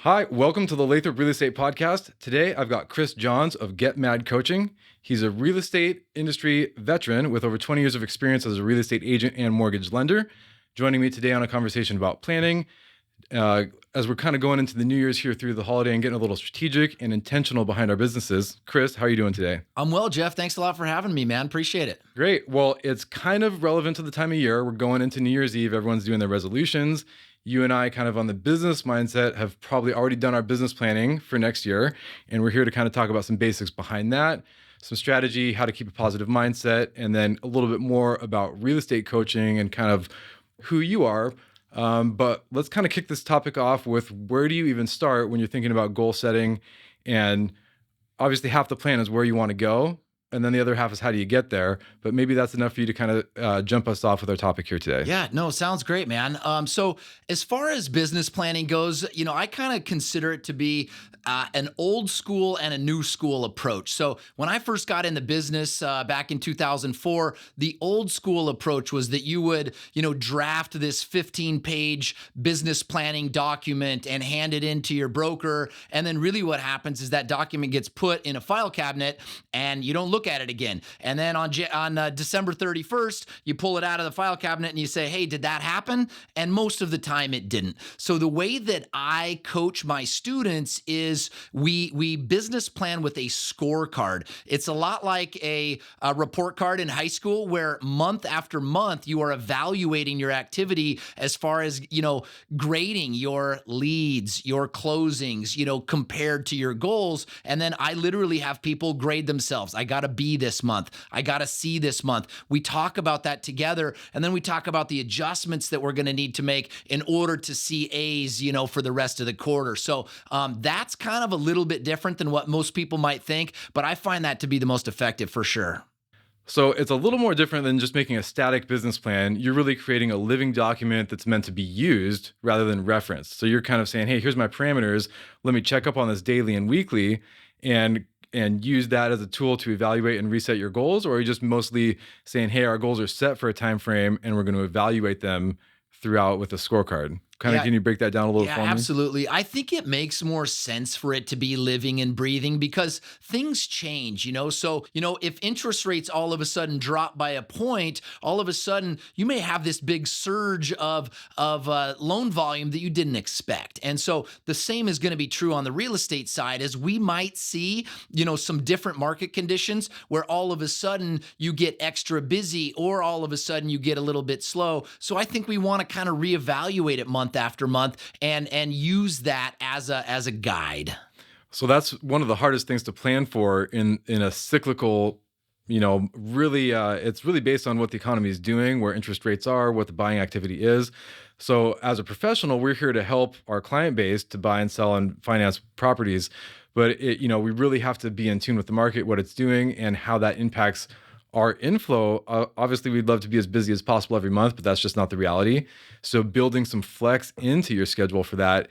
Hi, welcome to the Lathrop Real Estate Podcast. Today, I've got Chris Johns of Get Mad Coaching. He's a real estate industry veteran with over 20 years of experience as a real estate agent and mortgage lender. Joining me today on a conversation about planning, as we're kind of going into the New Year's here through the holiday and getting a little strategic and intentional behind our businesses. Chris, how are you doing today? I'm well, Jeff. Thanks a lot for having me, man. Appreciate it. Great. Well, it's kind of relevant to the time of year. We're going into New Year's Eve. Everyone's doing their resolutions. You and I, kind of on the business mindset, have probably already done our business planning for next year. And we're here to kind of talk about some basics behind that, some strategy, how to keep a positive mindset, and then a little bit more about real estate coaching and kind of who you are. But let's kind of kick this topic off with, where do you even start when you're thinking about goal setting? And obviously half the plan is where you want to go, and then the other half is how do you get there. But maybe that's enough for you to kind of jump us off with our topic here today. Yeah, no, sounds great, man. So as far as business planning goes, I kind of consider it to be an old school and a new school approach. So when I first got into business back in 2004, the old school approach was that you would, draft this 15-page business planning document and hand it in to your broker. And then really what happens is that document gets put in a file cabinet and you don't look at it again. And then on December 31st, you pull it out of the file cabinet and you say, hey, did that happen? And most of the time it didn't. So the way that I coach my students is we business plan with a scorecard. It's a lot like a report card in high school, where month after month you are evaluating your activity as far as, grading your leads, your closings, compared to your goals. And then I literally have people grade themselves. I got a B this month. I got a C this month. We talk about that together. And then we talk about the adjustments that we're going to need to make in order to see A's, for the rest of the quarter. So that's kind of a little bit different than what most people might think, but I find that to be the most effective for sure. So it's a little more different than just making a static business plan. You're really creating a living document that's meant to be used rather than referenced. So you're kind of saying, hey, here's my parameters. Let me check up on this daily and weekly and use that as a tool to evaluate and reset your goals? Or are you just mostly saying, hey, our goals are set for a time frame and we're going to evaluate them throughout with a scorecard? Can you break that down a little for me? Yeah, absolutely. I think it makes more sense for it to be living and breathing because things change, So, if interest rates all of a sudden drop by a point, all of a sudden you may have this big surge of loan volume that you didn't expect. And so the same is going to be true on the real estate side, as we might see, some different market conditions where all of a sudden you get extra busy or all of a sudden you get a little bit slow. So I think we want to kind of reevaluate it month after month and use that as a guide. So that's one of the hardest things to plan for in a cyclical, really, it's really based on what the economy is doing, where interest rates are, what the buying activity is. So as a professional, we're here to help our client base to buy and sell and finance properties. But we really have to be in tune with the market, what it's doing, and how that impacts our inflow. Obviously, we'd love to be as busy as possible every month, but that's just not the reality. So building some flex into your schedule for that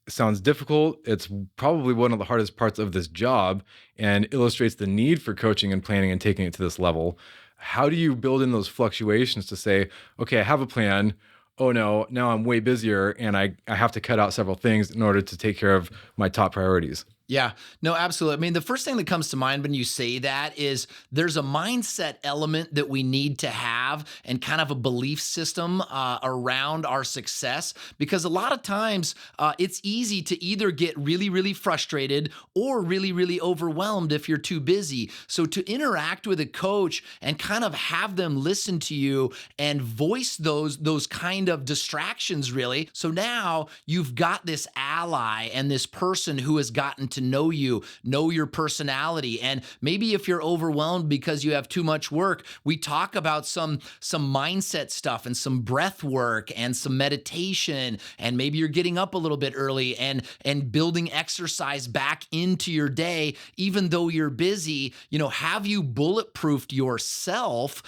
sounds difficult. It's probably one of the hardest parts of this job and illustrates the need for coaching and planning and taking it to this level. How do you build in those fluctuations to say, okay, I have a plan. Oh no, now I'm way busier and I have to cut out several things in order to take care of my top priorities? Yeah, no, absolutely. I mean, the first thing that comes to mind when you say that is there's a mindset element that we need to have and kind of a belief system around our success, because a lot of times it's easy to either get really, really frustrated or really, really overwhelmed if you're too busy. So to interact with a coach and kind of have them listen to you and voice those kind of distractions, really. So now you've got this ally and this person who has gotten to know you, know your personality. And maybe if you're overwhelmed because you have too much work, we talk about some mindset stuff and some breath work and some meditation. And maybe you're getting up a little bit early and building exercise back into your day, even though you're busy. Have you bulletproofed yourself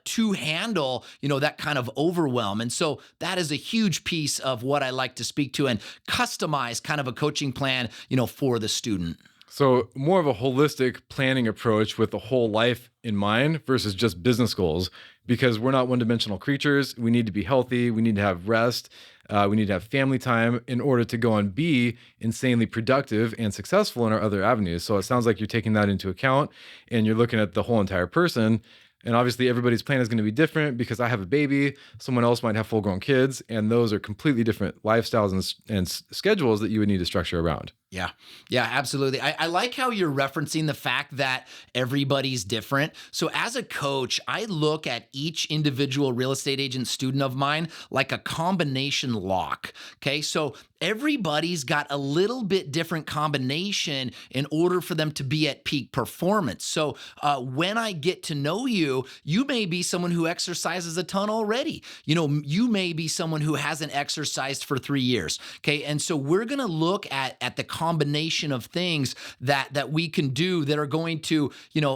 to handle, that kind of overwhelm? And so that is a huge piece of what I like to speak to and customize kind of a coaching plan, for the student. So, more of a holistic planning approach with the whole life in mind versus just business goals, because we're not one dimensional creatures. We need to be healthy. We need to have rest. We need to have family time in order to go and be insanely productive and successful in our other avenues. So, it sounds like you're taking that into account and you're looking at the whole entire person. And obviously, everybody's plan is going to be different because I have a baby, someone else might have full grown kids, and those are completely different lifestyles and schedules that you would need to structure around. Yeah. Yeah, absolutely. I like how you're referencing the fact that everybody's different. So, as a coach, I look at each individual real estate agent student of mine like a combination lock. Okay. So, everybody's got a little bit different combination in order for them to be at peak performance. So, when I get to know you, you may be someone who exercises a ton already. You may be someone who hasn't exercised for 3 years. Okay. And so, we're going to look at the combination of things that we can do that are going to,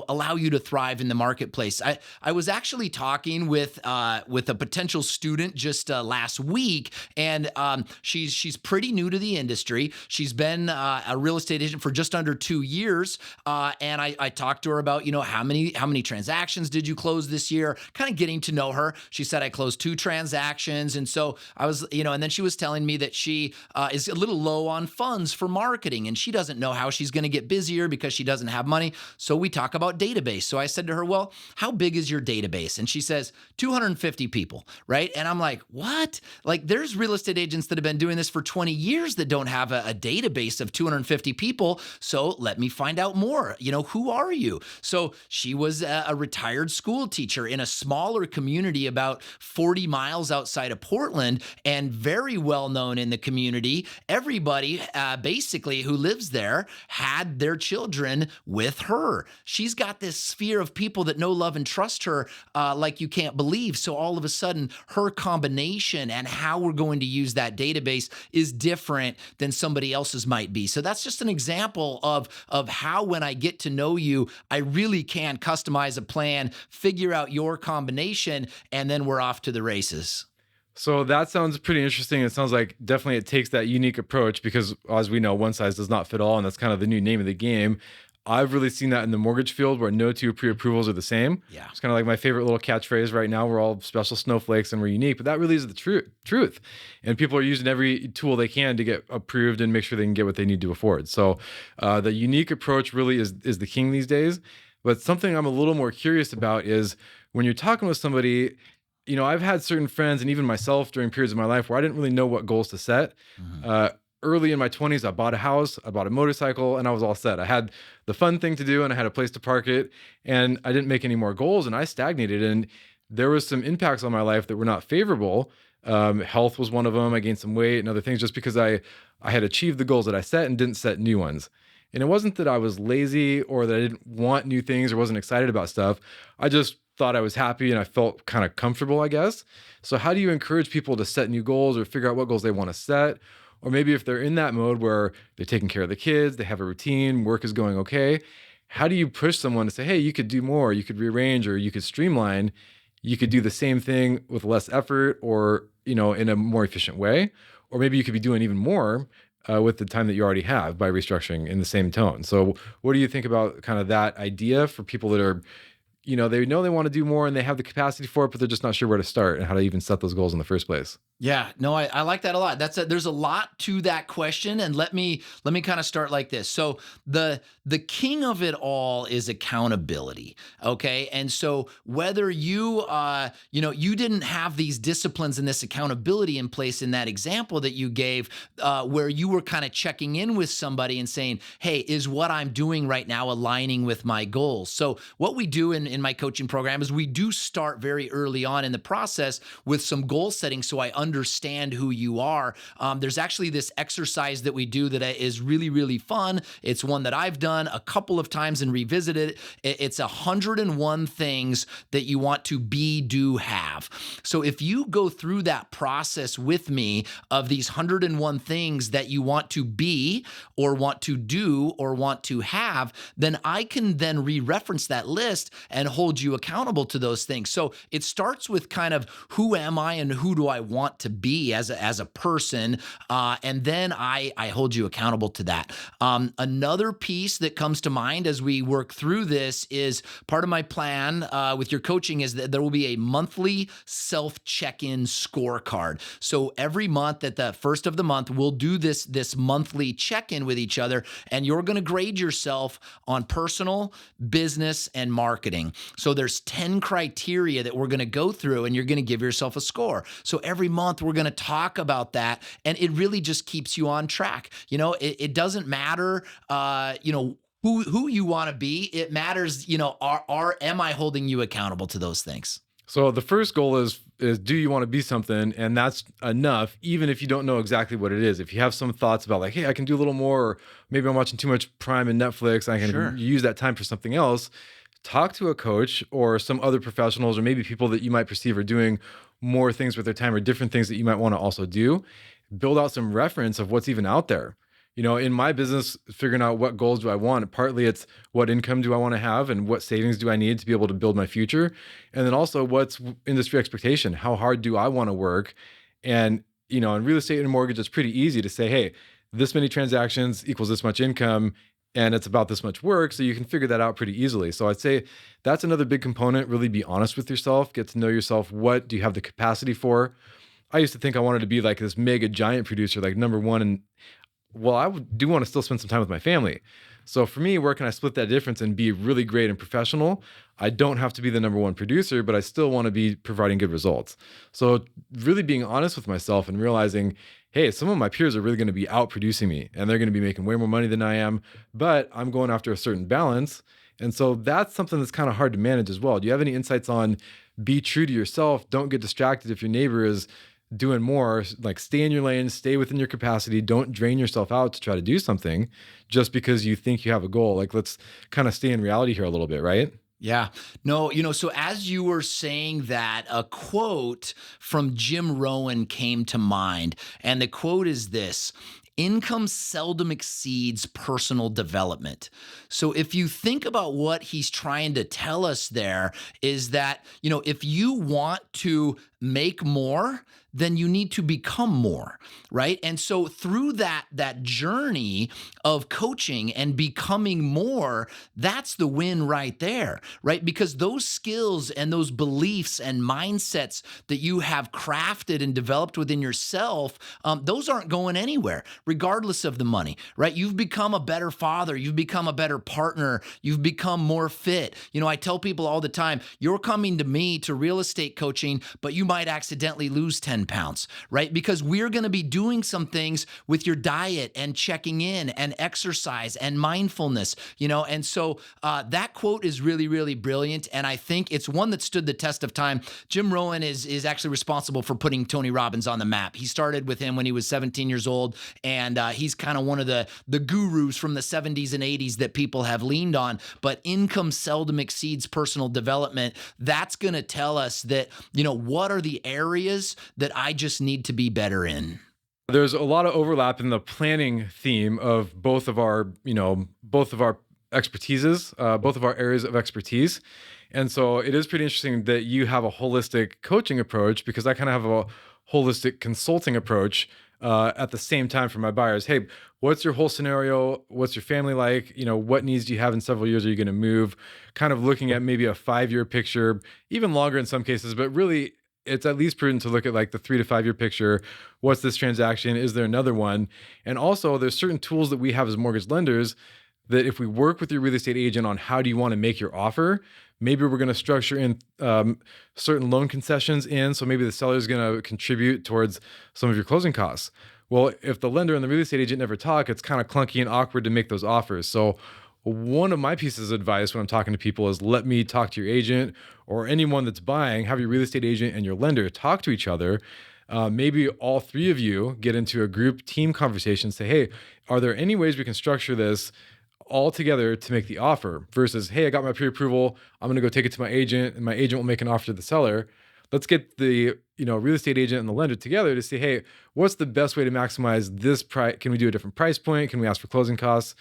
allow you to thrive in the marketplace. I was actually talking with a potential student just last week, and she's pretty new to the industry. She's been a real estate agent for just under 2 years, and I talked to her about how many transactions did you close this year? Kind of getting to know her. She said I closed 2 transactions, and so I was and then she was telling me that she is a little low on funds for marketing, and she doesn't know how she's going to get busier because she doesn't have money. So we talk about database. So I said to her, well, how big is your database? And she says 250 people, right? And I'm like, what? Like, there's real estate agents that have been doing this for 20 years that don't have a database of 250 people. So let me find out more. Who are you? So she was a retired school teacher in a smaller community about 40 miles outside of Portland, and very well known in the community. Everybody basically who lives there had their children with her. She's got this sphere of people that know, love, and trust her like you can't believe. So all of a sudden, her combination and how we're going to use that database is different than somebody else's might be. So that's just an example of how, when I get to know you, I really can customize a plan, figure out your combination, and then we're off to the races. So that sounds pretty interesting. It sounds like definitely it takes that unique approach because, as we know, one size does not fit all, and that's kind of the new name of the game. I've really seen that in the mortgage field where no two pre-approvals are the same. Yeah. It's kind of like my favorite little catchphrase right now. We're all special snowflakes and we're unique, but that really is the truth. And people are using every tool they can to get approved and make sure they can get what they need to afford. So the unique approach really is the king these days. But something I'm a little more curious about is when you're talking with somebody. I've had certain friends and even myself during periods of my life where I didn't really know what goals to set. Mhm. Early in my 20s, I bought a house, I bought a motorcycle, and I was all set. I had the fun thing to do and I had a place to park it, and I didn't make any more goals and I stagnated. And there was some impacts on my life that were not favorable. Health was one of them. I gained some weight and other things just because I had achieved the goals that I set and didn't set new ones. And it wasn't that I was lazy or that I didn't want new things or wasn't excited about stuff. I just thought I was happy and I felt kind of comfortable, I guess. So how do you encourage people to set new goals or figure out what goals they want to set? Or maybe if they're in that mode where they're taking care of the kids, they have a routine, work is going okay. How do you push someone to say, hey, you could do more, you could rearrange, or you could streamline, you could do the same thing with less effort or, in a more efficient way? Or maybe you could be doing even more with the time that you already have by restructuring in the same tone. So what do you think about kind of that idea for people that are, they know they want to do more and they have the capacity for it, but they're just not sure where to start and how to even set those goals in the first place? Yeah, no, I like that a lot. There's a lot to that question, and let me kind of start like this. So the king of it all is accountability. Okay, and so whether you you didn't have these disciplines and this accountability in place in that example that you gave, where you were kind of checking in with somebody and saying, hey, is what I'm doing right now aligning with my goals? So what we do in my coaching program is we do start very early on in the process with some goal setting, so I understand who you are. There's actually this exercise that we do that is really, really fun. It's one that I've done a couple of times and revisited. It's 101 things that you want to be, do, have. So if you go through that process with me of these 101 things that you want to be or want to do or want to have, then I can then re-reference that list and hold you accountable to those things. So it starts with kind of who am I and who do I want want to be as a person, and then I hold you accountable to that. Another piece that comes to mind as we work through this is part of my plan with your coaching is that there will be a monthly self check-in scorecard. So every month at the first of the month, we'll do this monthly check-in with each other, and you're going to grade yourself on personal, business, and marketing. So there's 10 criteria that we're going to go through, and you're going to give yourself a score. So every month we're going to talk about that, and it really just keeps you on track. It doesn't matter, who you want to be. It matters, am I holding you accountable to those things? So the first goal is do you want to be something? And that's enough, even if you don't know exactly what it is. If you have some thoughts about like, hey, I can do a little more, or maybe I'm watching too much Prime and Netflix, I can Sure. use that time for something else. Talk to a coach or some other professionals, or maybe people that you might perceive are doing more things with their time or different things that you might want to also do. Build out some reference of what's even out there. In my business, figuring out what goals do I want, partly it's what income do I want to have and what savings do I need to be able to build my future. And then also what's industry expectation? How hard do I want to work? And, in real estate and mortgage, it's pretty easy to say, hey, this many transactions equals this much income and it's about this much work. So you can figure that out pretty easily. So I'd say that's another big component. Really be honest with yourself, get to know yourself. What do you have the capacity for? I used to think I wanted to be like this mega giant producer, like number one. And well, do want to still spend some time with my family. So for me, where can I split that difference and be really great and professional? I don't have to be the number one producer, but I still want to be providing good results. So really being honest with myself and realizing, hey, some of my peers are really going to be out producing me and they're going to be making way more money than I am, but I'm going after a certain balance. And so that's something that's kind of hard to manage as well. Do you have any insights on be true to yourself? Don't get distracted if your neighbor is doing more, like stay in your lane, stay within your capacity. Don't drain yourself out to try to do something just because you think you have a goal. Like let's kind of stay in reality here a little bit, right? Yeah. No, so as you were saying that, a quote from Jim Rohn came to mind. And the quote is this: income seldom exceeds personal development. So if you think about what he's trying to tell us there is that, if you want to make more, then you need to become more, right? And so through that journey of coaching and becoming more, that's the win right there, right? Because those skills and those beliefs and mindsets that you have crafted and developed within yourself, those aren't going anywhere, regardless of the money, right? You've become a better father, you've become a better partner, you've become more fit. I tell people all the time, you're coming to me to real estate coaching, but you might accidentally lose 10 pounds, right? Because we're going to be doing some things with your diet and checking in and exercise and mindfulness, and so that quote is really, really brilliant. And I think it's one that stood the test of time. Jim Rohn is actually responsible for putting Tony Robbins on the map. He started with him when he was 17 years old. And he's kind of one of the gurus from the 70s and 80s that people have leaned on. But income seldom exceeds personal development. That's going to tell us that, what are the areas that I just need to be better in? There's a lot of overlap in the planning theme of both of our expertises, both of our areas of expertise. And so it is pretty interesting that you have a holistic coaching approach because I kind of have a holistic consulting approach at the same time for my buyers. Hey, what's your whole scenario? What's your family like? What needs do you have in several years? Are you going to move? Kind of looking at maybe a 5-year picture, even longer in some cases, but really it's at least prudent to look at like the 3 to 5 year picture. What's this transaction? Is there another one? And also there's certain tools that we have as mortgage lenders that if we work with your real estate agent on how do you want to make your offer, maybe we're going to structure in certain loan concessions in. So maybe the seller is going to contribute towards some of your closing costs. Well, if the lender and the real estate agent never talk, it's kind of clunky and awkward to make those offers. So one of my pieces of advice when I'm talking to people is let me talk to your agent or anyone that's buying, have your real estate agent and your lender talk to each other. Maybe all three of you get into a group team conversation, say, hey, are there any ways we can structure this all together to make the offer versus, hey, I got my pre-approval, I'm going to go take it to my agent and my agent will make an offer to the seller. Let's get the real estate agent and the lender together to say, hey, what's the best way to maximize this price? Can we do a different price point? Can we ask for closing costs?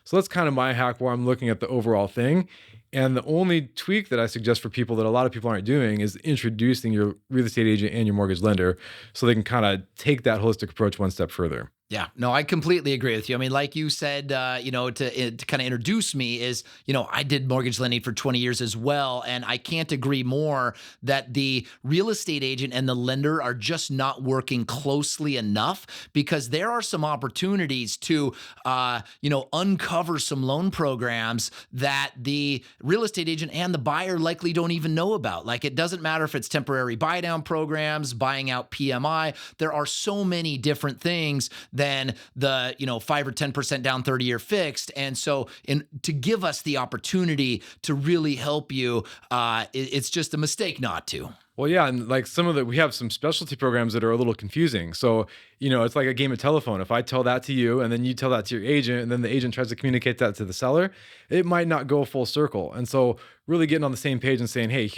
So that's kind of my hack where I'm looking at the overall thing. And the only tweak that I suggest for people that a lot of people aren't doing is introducing your real estate agent and your mortgage lender so they can kind of take that holistic approach one step further. Yeah, no, I completely agree with you. I mean, like you said, to kind of introduce me is, I did mortgage lending for 20 years as well. And I can't agree more that the real estate agent and the lender are just not working closely enough, because there are some opportunities to, uncover some loan programs that the real estate agent and the buyer likely don't even know about. Like, it doesn't matter if it's temporary buy down programs, buying out PMI. There are so many different things than the 5 or 10% down 30-year fixed. And so to give us the opportunity to really help you, it's just a mistake not to. Well, yeah, and like we have some specialty programs that are a little confusing. So, it's like a game of telephone. If I tell that to you and then you tell that to your agent and then the agent tries to communicate that to the seller, it might not go full circle. And so really getting on the same page and saying, hey,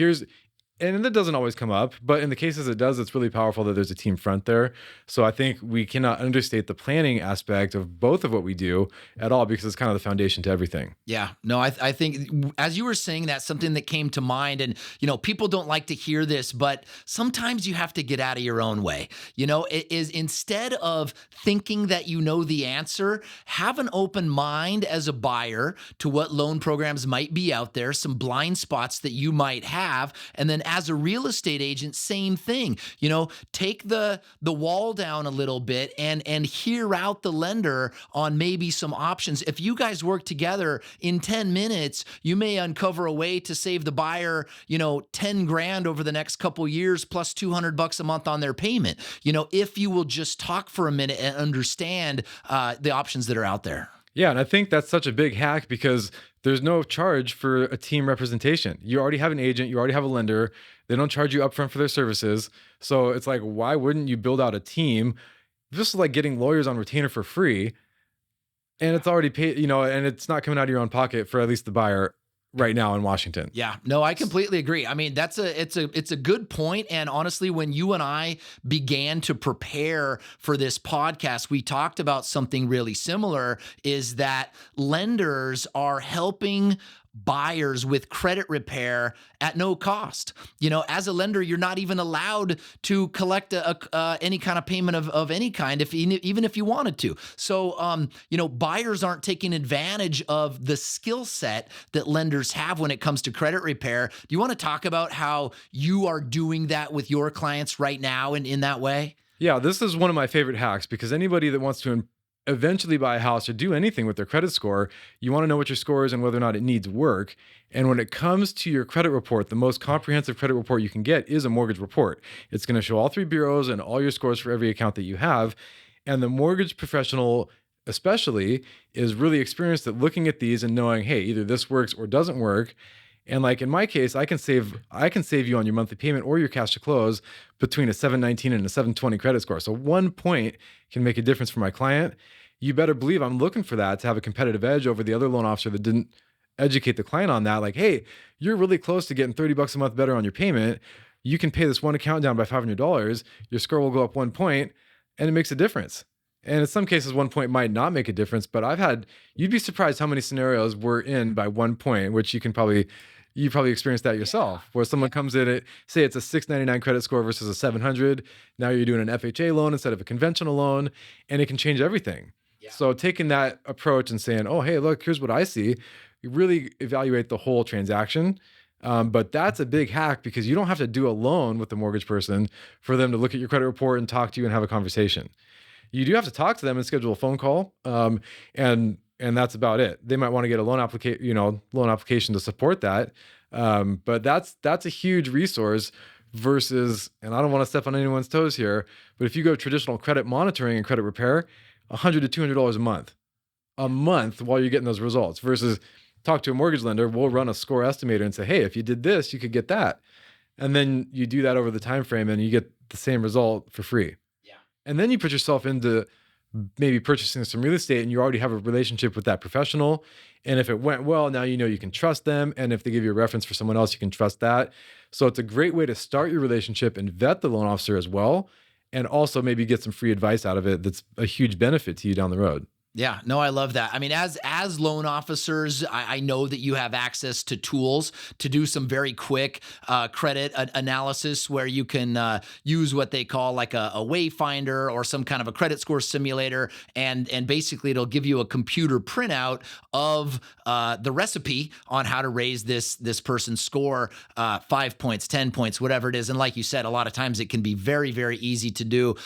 and that doesn't always come up, but in the cases it does, it's really powerful that there's a team front there. So I think we cannot understate the planning aspect of both of what we do at all, because it's kind of the foundation to everything. Yeah, no, I think as you were saying that, something that came to mind, and people don't like to hear this, but sometimes you have to get out of your own way. It is, instead of thinking that you know the answer, have an open mind as a buyer to what loan programs might be out there, some blind spots that you might have, and then as a real estate agent, same thing. Take the wall down a little bit and hear out the lender on maybe some options. If you guys work together in 10 minutes, you may uncover a way to save the buyer, 10 grand over the next couple years, plus $200 a month on their payment. If you will just talk for a minute and understand the options that are out there. Yeah, and I think that's such a big hack because there's no charge for a team representation. You already have an agent, you already have a lender. They don't charge you upfront for their services. So it's like, why wouldn't you build out a team? Just like getting lawyers on retainer for free, and it's already paid, and it's not coming out of your own pocket for at least the buyer right now in Washington. Yeah, no, I completely agree. I mean, it's a good point. And honestly, when you and I began to prepare for this podcast, we talked about something really similar, is that lenders are helping buyers with credit repair at no cost. As a lender, you're not even allowed to collect any kind of payment of any kind, even if you wanted to. So, buyers aren't taking advantage of the skill set that lenders have when it comes to credit repair. Do you want to talk about how you are doing that with your clients right now and in that way? Yeah, this is one of my favorite hacks, because anybody that wants to eventually buy a house or do anything with their credit score, you want to know what your score is and whether or not it needs work. And when it comes to your credit report, the most comprehensive credit report you can get is a mortgage report. It's going to show all 3 bureaus and all your scores for every account that you have. And the mortgage professional especially is really experienced at looking at these and knowing, hey, either this works or doesn't work. And like in my case, I can save you on your monthly payment or your cash to close between a 719 and a 720 credit score. So 1 point can make a difference for my client. You better believe I'm looking for that to have a competitive edge over the other loan officer that didn't educate the client on that. Like, hey, you're really close to getting $30 a month better on your payment. You can pay this one account down by $500. Your score will go up 1 point, and it makes a difference. And in some cases, 1 point might not make a difference, but you'd be surprised how many scenarios we're in by 1 point, which you probably experienced that yourself, where someone comes in at, say it's a 699 credit score versus a 700. Now you're doing an FHA loan instead of a conventional loan, and it can change everything. Yeah. So taking that approach and saying, oh, hey, look, here's what I see, you really evaluate the whole transaction. But that's a big hack, because you don't have to do a loan with the mortgage person for them to look at your credit report and talk to you and have a conversation. You do have to talk to them and schedule a phone call. And that's about it. They might want to get a loan application to support that. But that's a huge resource versus, and I don't want to step on anyone's toes here, but if you go traditional credit monitoring and credit repair, $100 to $200 a month while you're getting those results, versus talk to a mortgage lender. We'll run a score estimator and say, hey, if you did this, you could get that. And then you do that over the time frame and you get the same result for free. Yeah. And then you put yourself into maybe purchasing some real estate and you already have a relationship with that professional. And if it went well, now you can trust them. And if they give you a reference for someone else, you can trust that. So it's a great way to start your relationship and vet the loan officer as well. And also maybe get some free advice out of it that's a huge benefit to you down the road. Yeah, no, I love that. I mean, as loan officers, I know that you have access to tools to do some very quick credit analysis, where you can use what they call like a wayfinder or some kind of a credit score simulator, and basically it'll give you a computer printout of the recipe on how to raise this person's score 5 points, 10 points, whatever it is. And like you said, a lot of times it can be very, very easy to do.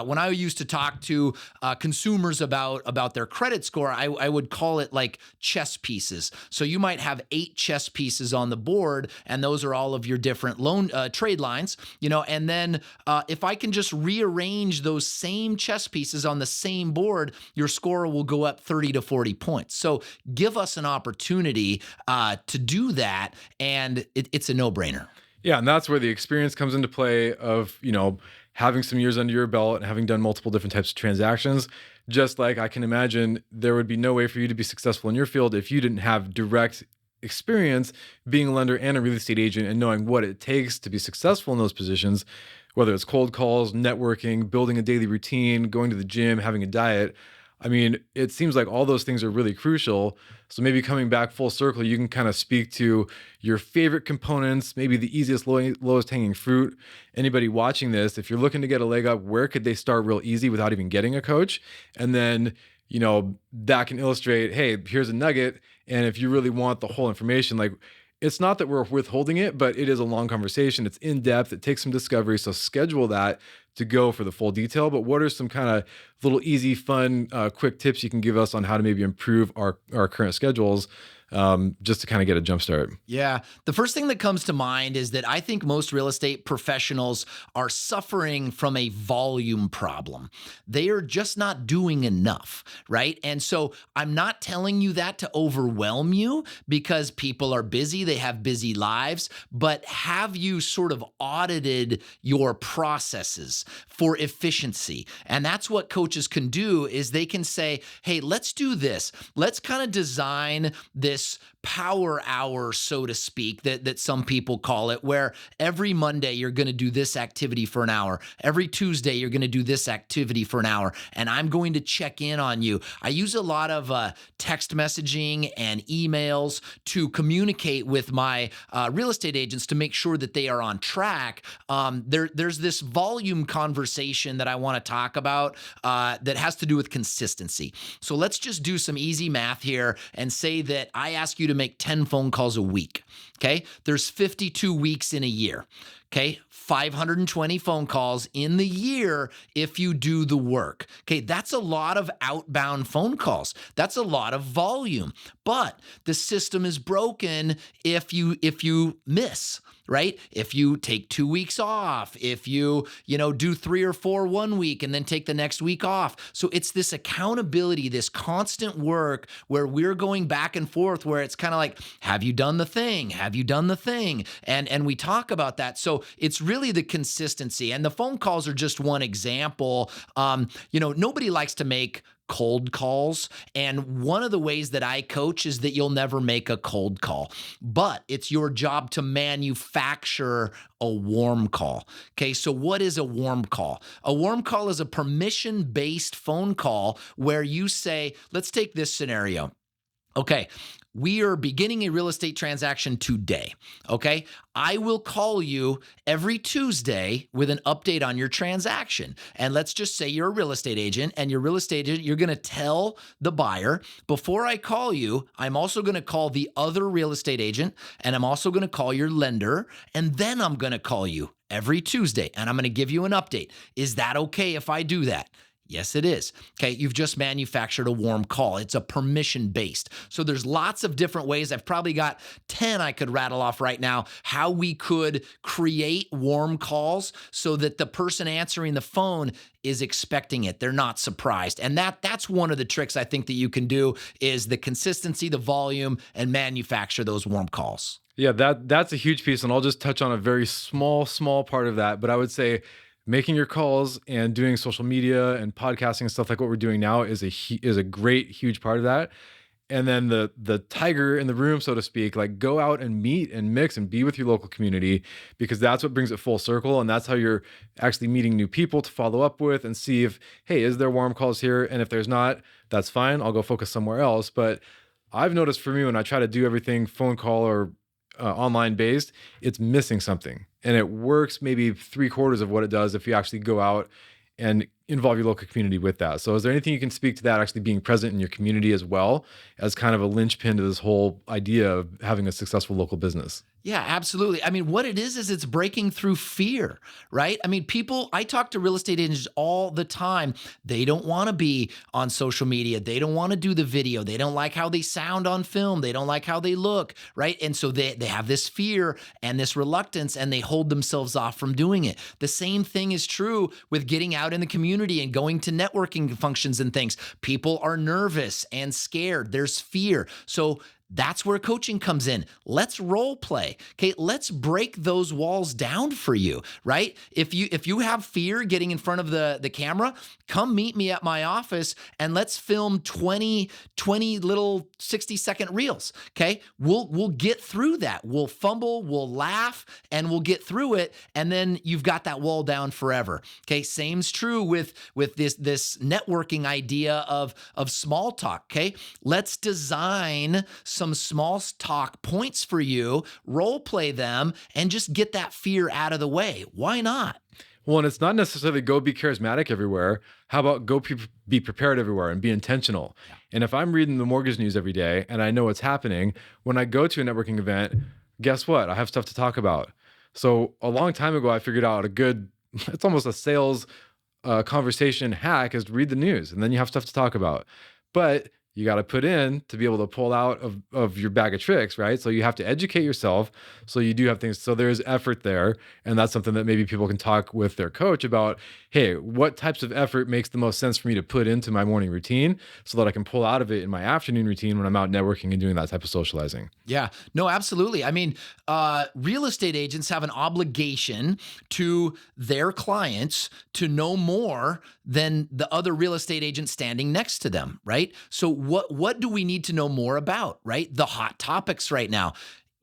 When I used to talk to consumers about their credit score, I would call it like chess pieces. So you might have 8 chess pieces on the board, and those are all of your different loan trade lines, and then if I can just rearrange those same chess pieces on the same board, your score will go up 30 to 40 points. So give us an opportunity to do that, and it's a no-brainer. Yeah, and that's where the experience comes into play of, having some years under your belt and having done multiple different types of transactions. Just like I can imagine there would be no way for you to be successful in your field if you didn't have direct experience being a lender and a real estate agent and knowing what it takes to be successful in those positions, whether it's cold calls, networking, building a daily routine, going to the gym, having a diet. I mean, it seems like all those things are really crucial. So maybe coming back full circle, you can kind of speak to your favorite components, maybe the easiest, lowest hanging fruit. Anybody watching this, if you're looking to get a leg up, where could they start real easy without even getting a coach? And then, that can illustrate, hey, here's a nugget. And if you really want the whole information, like, it's not that we're withholding it, but it is a long conversation. It's in depth. It takes some discovery. So schedule that to go for the full detail. But what are some kind of little easy, fun, quick tips you can give us on how to maybe improve our current schedules, just to kind of get a jump start? Yeah. The first thing that comes to mind is that I think most real estate professionals are suffering from a volume problem. They are just not doing enough, right? And so I'm not telling you that to overwhelm you, because people are busy, they have busy lives, but have you sort of audited your processes for efficiency? And that's what coaches can do, is they can say, hey, let's do this. Let's kind of design this power hour, so to speak, that some people call it, where every Monday you're going to do this activity for an hour. Every Tuesday you're going to do this activity for an hour, and I'm going to check in on you. I use a lot of text messaging and emails to communicate with my real estate agents to make sure that they are on track. There's this volume conversation that I want to talk about that has to do with consistency. So let's just do some easy math here and say that I ask you to make 10 phone calls a week. Okay. There's 52 weeks in a year. Okay. 520 phone calls in the year if you do the work. Okay. That's a lot of outbound phone calls. That's a lot of volume, but the system is broken if you miss. Right? If you take 2 weeks off, if you do 3 or 4 one week and then take the next week off. So it's this accountability, this constant work where we're going back and forth, where it's kind of like, have you done the thing? Have you done the thing? And we talk about that. So it's really the consistency, and the phone calls are just one example. Nobody likes to make cold calls. And one of the ways that I coach is that you'll never make a cold call, but it's your job to manufacture a warm call. Okay. So what is a warm call? A warm call is a permission-based phone call where you say, let's take this scenario. Okay, we are beginning a real estate transaction today. Okay, I will call you every Tuesday with an update on your transaction. And let's just say you're a real estate agent, and your real estate agent, you're going to tell the buyer, before I call you, I'm also going to call the other real estate agent, and I'm also going to call your lender, and then I'm going to call you every Tuesday, and I'm going to give you an update. Is that okay if I do that? Yes, it is. Okay, you've just manufactured a warm call. It's a permission-based. So there's lots of different ways. I've probably got 10 I could rattle off right now, how we could create warm calls so that the person answering the phone is expecting it. They're not surprised. And that's one of the tricks I think that you can do, is the consistency, the volume, and manufacture those warm calls. Yeah, that's a huge piece. And I'll just touch on a very small part of that. But I would say making your calls and doing social media and podcasting and stuff like what we're doing now is a great, huge part of that. and then the tiger in the room, so to speak, like go out and meet and mix and be with your local community, because that's what brings it full circle. And that's how you're actually meeting new people to follow up with and see if, hey, is there warm calls here? And if there's not, that's fine. I'll go focus somewhere else. But I've noticed for me, when I try to do everything phone call or online based, it's missing something. And it works maybe three quarters of what it does if you actually go out and involve your local community with that. So is there anything you can speak to that actually being present in your community as well as kind of a linchpin to this whole idea of having a successful local business? Yeah, absolutely. I mean, what it is it's breaking through fear, right? I mean, I talk to real estate agents all the time. They don't want to be on social media. They don't want to do the video. They don't like how they sound on film. They don't like how they look, right? And so they have this fear and this reluctance, and they hold themselves off from doing it. The same thing is true with getting out in the community and going to networking functions and things. People are nervous and scared. There's fear. So that's where coaching comes in. Let's role play. Okay, let's break those walls down for you, right? If you have fear getting in front of the camera, come meet me at my office and let's film 20 little 60-second reels. Okay? We'll get through that. We'll fumble, we'll laugh, and we'll get through it, and then you've got that wall down forever. Okay? Same's true with this networking idea of small talk. Okay? Let's design some small talk points for you, role play them, and just get that fear out of the way. Why not? Well, and it's not necessarily go be charismatic everywhere. How about go be prepared everywhere and be intentional? Yeah. And if I'm reading the mortgage news every day and I know what's happening, when I go to a networking event, guess what? I have stuff to talk about. So a long time ago, I figured out it's almost a sales conversation hack, is to read the news, and then you have stuff to talk about. But you got to put in to be able to pull out of your bag of tricks, right? So you have to educate yourself. So you do have things. So there's effort there. And that's something that maybe people can talk with their coach about. Hey, what types of effort makes the most sense for me to put into my morning routine so that I can pull out of it in my afternoon routine when I'm out networking and doing that type of socializing? Yeah, no, absolutely. I mean, real estate agents have an obligation to their clients to know more than the other real estate agent standing next to them, right? So what do we need to know more about, right? The hot topics right now: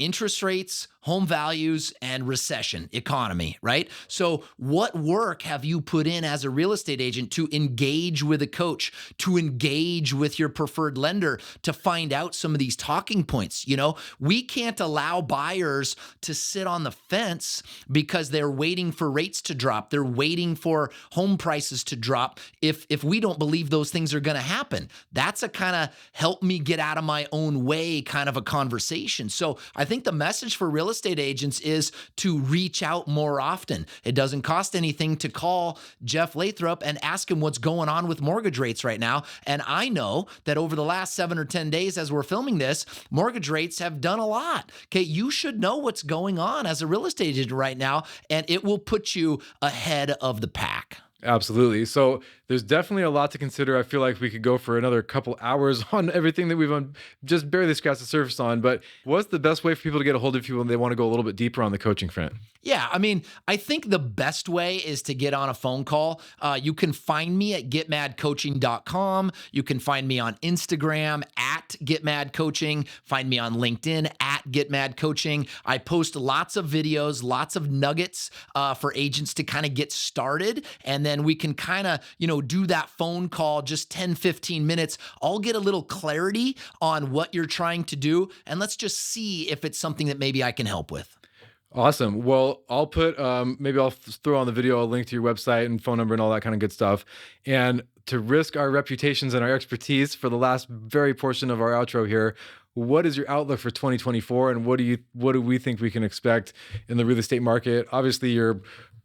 interest rates, home values, and recession, economy, right? So what work have you put in as a real estate agent to engage with a coach, to engage with your preferred lender, to find out some of these talking points? You know, we can't allow buyers to sit on the fence because they're waiting for rates to drop. They're waiting for home prices to drop if we don't believe those things are going to happen. That's a kind of help me get out of my own way kind of a conversation. So I think the message for real estate agents is to reach out more often. It doesn't cost anything to call Jeff Lathrop and ask him what's going on with mortgage rates right now. And I know that over the last 7 or 10 days as we're filming this, mortgage rates have done a lot. Okay, you should know what's going on as a real estate agent right now, and it will put you ahead of the pack. Absolutely. So there's definitely a lot to consider. I feel like we could go for another couple hours on everything that we've just barely scratched the surface on. But what's the best way for people to get a hold of you when they want to go a little bit deeper on the coaching front? Yeah, I mean, I think the best way is to get on a phone call. You can find me at getmadcoaching.com. You can find me on Instagram at getmadcoaching. Find me on LinkedIn at getmadcoaching. I post lots of videos, lots of nuggets for agents to kind of get started. And then we can kind of, do that phone call, just 10, 15 minutes. I'll get a little clarity on what you're trying to do. And let's just see if it's something that maybe I can help with. Awesome. Well, I'll put, maybe I'll throw on the video a link to your website and phone number and all that kind of good stuff. And to risk our reputations and our expertise for the last very portion of our outro here, what is your outlook for 2024? And what do we think we can expect in the real estate market? Obviously,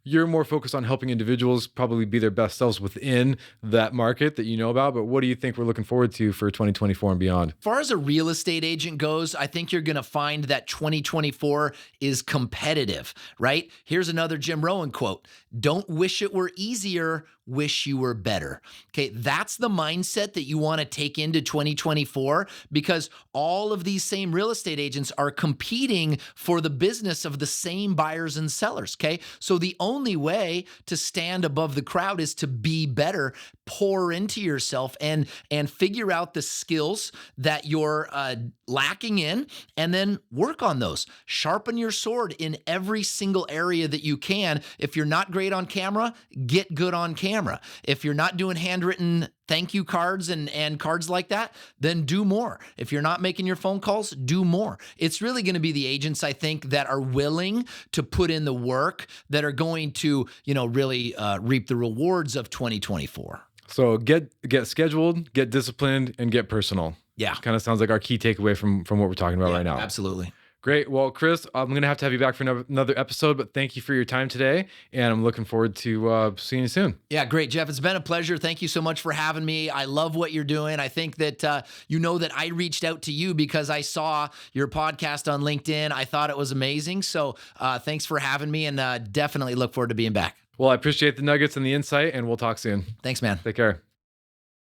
you're more focused on helping individuals probably be their best selves within that market that you know about, but what do you think we're looking forward to for 2024 and beyond? As far as a real estate agent goes, I think you're going to find that 2024 is competitive, right? Here's another Jim Rohn quote: "Don't wish it were easier, wish you were better." Okay, that's the mindset that you want to take into 2024, because all of these same real estate agents are competing for the business of the same buyers and sellers, okay? So the only way to stand above the crowd is to be better, pour into yourself and figure out the skills that you're lacking in, and then work on those. Sharpen your sword in every single area that you can. If you're not great on camera, get good on camera. If you're not doing handwritten thank you cards and cards like that, then do more. If you're not making your phone calls, do more. It's really going to be the agents, I think, that are willing to put in the work that are going to, really reap the rewards of 2024. So get scheduled, get disciplined, and get personal. Yeah. Kind of sounds like our key takeaway from what we're talking about right now. Absolutely. Great. Well, Chris, I'm going to have you back for another episode, but thank you for your time today. And I'm looking forward to seeing you soon. Yeah, great, Jeff. It's been a pleasure. Thank you so much for having me. I love what you're doing. I think that, that I reached out to you because I saw your podcast on LinkedIn. I thought it was amazing. So thanks for having me, and definitely look forward to being back. Well, I appreciate the nuggets and the insight, and we'll talk soon. Thanks, man. Take care.